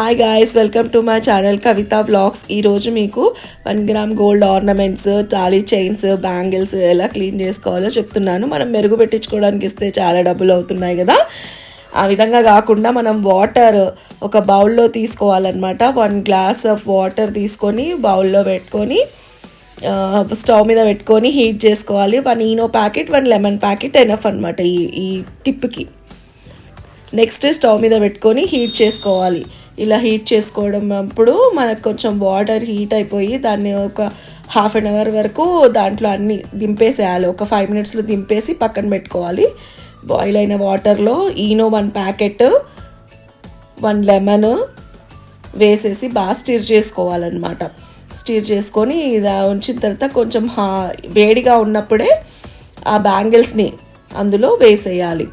Hi guys, welcome to my channel Kavitha vlogs. ఈరోజు మీకు 1 gram gold ornaments, thali chains, bangles ఎలా clean చేసుకోవాలో చెప్తున్నాను. మనం మెరుగు పెట్టించుకోవడానికి ఇస్తే చాలా డబ్బులు అవుతున్నాయి కదా, ఆ విధంగా కాకుండా మనం వాటర్ ఒక బౌల్లో తీసుకోవాలన్నమాట. 1 గ్లాస్ ఆఫ్ వాటర్ తీసుకొని బౌల్లో పెట్టుకొని స్టవ్ మీద పెట్టుకొని హీట్ చేసుకోవాలి. 1 Eno packet, 1 lemon packet enough అనమాట ఈ టిప్కి. నెక్స్ట్ స్టవ్ మీద పెట్టుకొని హీట్ చేసుకోవాలి. ఇలా హీట్ చేసుకోవడం అప్పుడు మనకు కొంచెం వాటర్ హీట్ అయిపోయి దాన్ని ఒక ½ అన్ అవర్ వరకు దాంట్లో అన్నీ దింపేసేయాలి. ఒక 5 మినిట్స్లో దింపేసి పక్కన పెట్టుకోవాలి. బాయిల్ అయిన వాటర్లో ఈనో 1 ప్యాకెట్, 1 లెమన్ వేసేసి బాగా స్టిర్ చేసుకోవాలన్నమాట. స్టిర్ చేసుకొని ఇలా ఉంచిన తర్వాత కొంచెం వేడిగా ఉన్నప్పుడే ఆ బ్యాంగిల్స్ని అందులో వేసేయాలి.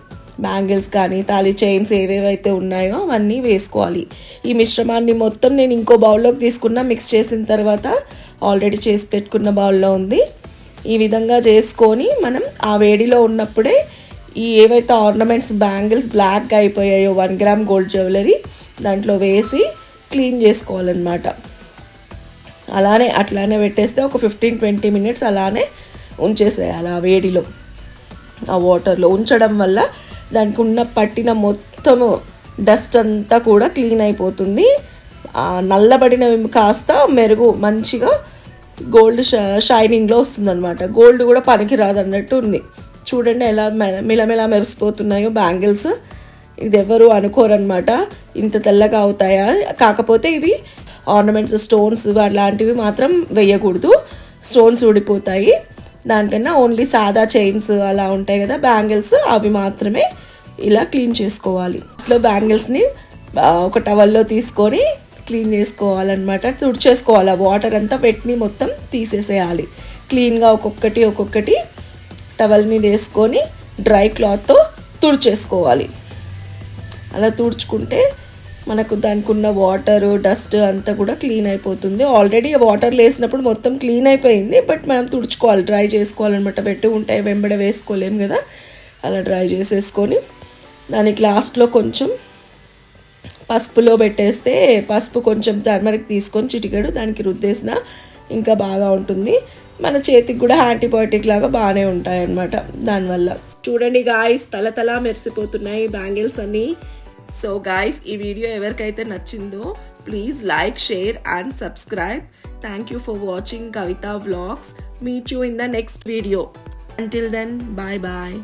బ్యాంగిల్స్ కానీ తాళీ చైన్స్ ఏవేవైతే ఉన్నాయో అవన్నీ వేసుకోవాలి. ఈ మిశ్రమాన్ని మొత్తం నేను ఇంకో బౌల్లోకి తీసుకున్న, మిక్స్ చేసిన తర్వాత ఆల్రెడీ చేసి పెట్టుకున్న బౌల్లో ఉంది. ఈ విధంగా చేసుకొని మనం ఆ వేడిలో ఉన్నప్పుడే ఈ ఏవైతే ఆర్నమెంట్స్ బ్యాంగిల్స్ బ్లాక్గా అయిపోయాయో 1 గ్రామ్ గోల్డ్ జ్యువెలరీ దాంట్లో వేసి క్లీన్ చేసుకోవాలన్నమాట. అట్లానే పెట్టేస్తే ఒక 15-20 మినిట్స్ అలానే ఉంచేసేయాలి. ఆ వేడిలో ఆ వాటర్లో ఉంచడం వల్ల దానికి ఉన్న పట్టిన మొత్తము డస్ట్ అంతా కూడా క్లీన్ అయిపోతుంది. నల్లబడినవి కాస్త మెరుగు మంచిగా గోల్డ్ షైనింగ్లో వస్తుందన్నమాట. గోల్డ్ కూడా పనికి రాదన్నట్టు ఉంది. చూడండి ఎలా మిలమిలా మెరిసిపోతున్నాయో బ్యాంగిల్స్. ఇది ఎవరు అనుకోరనమాట ఇంత తెల్లగా అవుతాయా. కాకపోతే ఇవి ఆర్నమెంట్స్, స్టోన్స్ అలాంటివి మాత్రం వేయకూడదు, స్టోన్స్ ఊడిపోతాయి. దానికన్నా ఓన్లీ సాదా చైన్స్ అలా ఉంటాయి కదా బ్యాంగిల్స్, అవి మాత్రమే ఇలా క్లీన్ చేసుకోవాలి. ఇట్లా బ్యాంగిల్స్ని ఒక టవల్లో తీసుకొని క్లీన్ చేసుకోవాలన్నమాట. తుడిచేసుకోవాలి. ఆ వాటర్ అంతా పెట్టి మొత్తం తీసేసేయాలి. క్లీన్గా ఒక్కొక్కటి టవల్ మీద వేసుకొని డ్రై క్లాత్తో తుడిచేసుకోవాలి. అలా తుడుచుకుంటే మనకు దానికి ఉన్న వాటర్ డస్ట్ అంతా కూడా క్లీన్ అయిపోతుంది. ఆల్రెడీ వాటర్లో వేసినప్పుడు మొత్తం క్లీన్ అయిపోయింది, బట్ మనం తుడుచుకోవాలి, డ్రై చేసుకోవాలన్నమాట. పెట్టి ఉంటాయి వెంబడ వేసుకోలేము కదా, అలా డ్రై చేసేసుకొని దానికి లాస్ట్లో కొంచెం పసుపులో పెట్టేస్తే, పసుపు కొంచెం టర్మరిక్ తీసుకొని చిటికెడు దానికి రుద్దేసిన ఇంకా బాగా ఉంటుంది. మన చేతికి కూడా యాంటీబయాటిక్ లాగా బాగానే ఉంటాయి అన్నమాట దానివల్ల. చూడండి గాయ్స్, తల మెరిసిపోతున్నాయి బ్యాంగిల్స్ అన్నీ. సో గాయ్స్, ఈ వీడియో ఎవరికైతే నచ్చిందో please like, share and subscribe. Thank you for watching Kavitha vlogs. Meet you in the next video. Until then, bye bye.